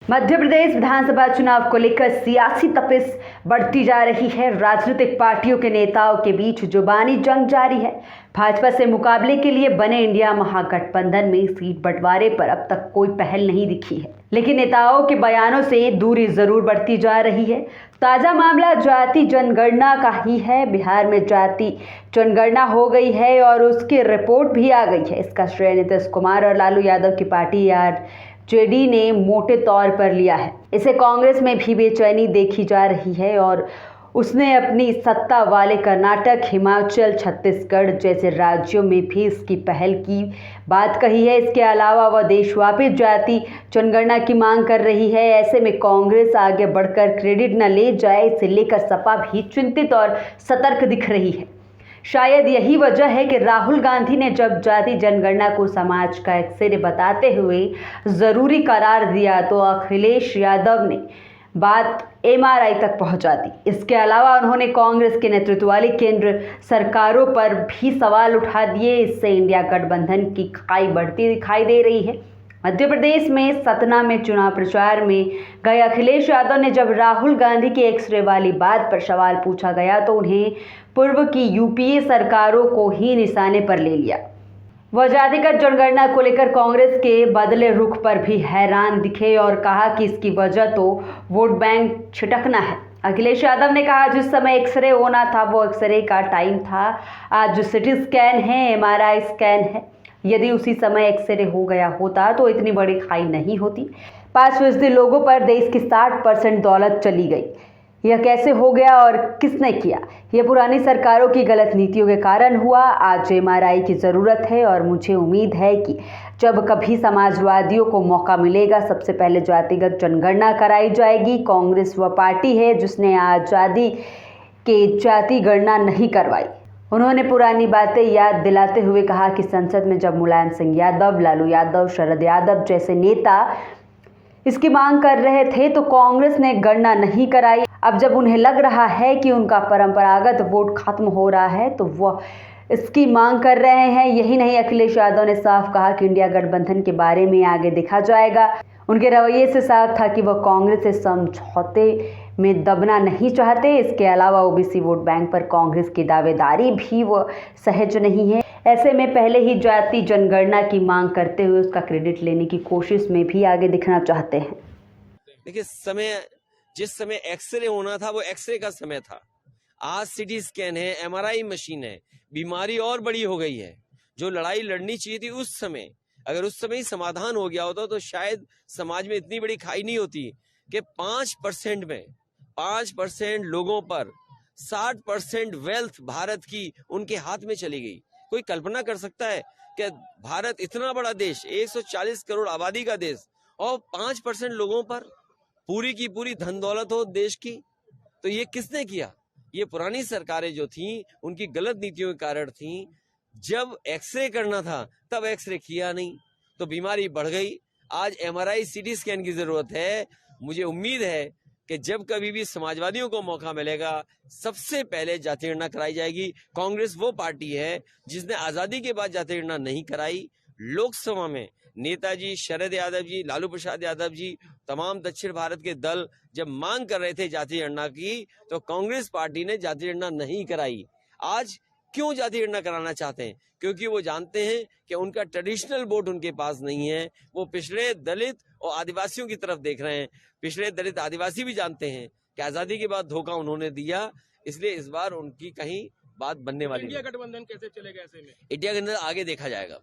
मध्य प्रदेश विधानसभा चुनाव को लेकर सियासी तपिश बढ़ती जा रही है। राजनीतिक पार्टियों के नेताओं के बीच जुबानी जंग जारी है। भाजपा से मुकाबले के लिए बने इंडिया महागठबंधन में सीट बंटवारे पर अब तक कोई पहल नहीं दिखी है, लेकिन नेताओं के बयानों से दूरी जरूर बढ़ती जा रही है। ताजा मामला जाति जनगणना का ही है। बिहार में जाति जनगणना हो गई है और उसकी रिपोर्ट भी आ गई है। इसका श्रेय नीतीश कुमार और लालू यादव की पार्टी आरजेडी ने मोटे तौर पर लिया है। इसे कांग्रेस में भी बेचैनी देखी जा रही है और उसने अपनी सत्ता वाले कर्नाटक, हिमाचल, छत्तीसगढ़ जैसे राज्यों में भी इसकी पहल की बात कही है। इसके अलावा वह देशव्यापी जाति जनगणना की मांग कर रही है। ऐसे में कांग्रेस आगे बढ़कर क्रेडिट न ले जाए, इसे लेकर सपा भी चिंतित और सतर्क दिख रही है। शायद यही वजह है कि राहुल गांधी ने जब जाति जनगणना को समाज का एक सिर बताते हुए जरूरी करार दिया तो अखिलेश यादव ने बात एमआरआई तक पहुंचा दी। इसके अलावा उन्होंने कांग्रेस के नेतृत्व वाली केंद्र सरकारों पर भी सवाल उठा दिए। इससे इंडिया गठबंधन की खाई बढ़ती दिखाई दे रही है। मध्य प्रदेश में सतना में चुनाव प्रचार में गए अखिलेश यादव ने जब राहुल गांधी की एक्सरे वाली बात पर सवाल पूछा गया तो उन्हें पूर्व की यूपीए सरकारों को ही निशाने पर ले लिया। वह जातिगत जनगणना को लेकर कांग्रेस के बदले रुख पर भी हैरान दिखे और कहा कि इसकी वजह तो वोट बैंक छिटकना है। अखिलेश यादव ने कहा, जिस समय एक्सरे होना था वो एक्सरे का टाइम था, आज जो सिटी स्कैन है, एमआरआई स्कैन है। यदि उसी समय एक्सरे हो गया होता तो इतनी बड़ी खाई नहीं होती। 5% लोगों पर देश की 60% दौलत चली गई। यह कैसे हो गया और किसने किया? यह पुरानी सरकारों की गलत नीतियों के कारण हुआ। आज एमआरआई की ज़रूरत है और मुझे उम्मीद है कि जब कभी समाजवादियों को मौका मिलेगा, सबसे पहले जातिगत जनगणना कराई जाएगी। कांग्रेस वह पार्टी है जिसने आज़ादी के जाति गणना नहीं करवाई। उन्होंने पुरानी बातें याद दिलाते हुए कहा कि संसद में जब मुलायम सिंह यादव, लालू यादव, शरद यादव जैसे नेता इसकी मांग कर रहे थे तो कांग्रेस ने गणना नहीं कराई। अब जब उन्हें लग रहा है कि उनका परंपरागत वोट खत्म हो रहा है तो वह इसकी मांग कर रहे हैं। यही नहीं, अखिलेश यादव ने साफ कहा कि इंडिया गठबंधन के बारे में आगे देखा जाएगा। उनके रवैये से साफ था कि वह कांग्रेस से समझौते में दबना नहीं चाहते। इसके अलावा ओबीसी वोट बैंक पर कांग्रेस की दावेदारी भी वो सहज नहीं है। ऐसे में पहले ही जाति जनगणना की मांग करते हुए उसका क्रेडिट लेने की कोशिश में भी आगे दिखना चाहते हैं। देखिए, जिस समय एक्सरे होना था वो एक्सरे का समय था। आज सिटी स्कैन है, एमआरआई मशीन है। बीमारी और बड़ी हो गई है। जो लड़ाई लड़नी चाहिए थी उस समय, अगर उस समय ही समाधान हो गया होता तो शायद समाज में इतनी बड़ी खाई नहीं होती कि 5% में 5% लोगों पर 60% वेल्थ भारत की उनके हाथ में चली गई। कोई कल्पना कर सकता है कि भारत इतना बड़ा देश, 140 करोड़ आबादी का देश, और 5% लोगों पर पूरी की पूरी धन दौलत हो देश की? तो ये किसने किया? ये पुरानी सरकारें जो थीं उनकी गलत नीतियों के कारण थीं। जब एक्सरे करना था तब एक्सरे किया नहीं तो बीमारी बढ़ गई। आज एमआरआई, सीटी स्कैन की जरूरत है। मुझे उम्मीद है कि जब कभी भी समाजवादियों को मौका मिलेगा, सबसे पहले जाति गणना कराई जाएगी। कांग्रेस वो पार्टी है जिसने आजादी के बाद जाति गणना नहीं कराई। लोकसभा में नेताजी शरद यादव जी, लालू प्रसाद यादव जी, तमाम दक्षिण भारत के दल जब मांग कर रहे थे जाति गणना की तो कांग्रेस पार्टी ने जाति गणना नहीं कराई। आज क्यों जाति गणना कराना चाहते हैं? क्योंकि वो जानते हैं कि उनका ट्रेडिशनल वोट उनके पास नहीं है। वो पिछड़े, दलित और आदिवासियों की तरफ देख रहे हैं। पिछड़े, दलित, आदिवासी भी जानते हैं कि आजादी के बाद धोखा उन्होंने दिया, इसलिए इस बार उनकी कहीं बात बनने वाली। इंडिया गठबंधन कैसे चलेगा? ऐसे में इंडिया गठबंधन आगे देखा जाएगा।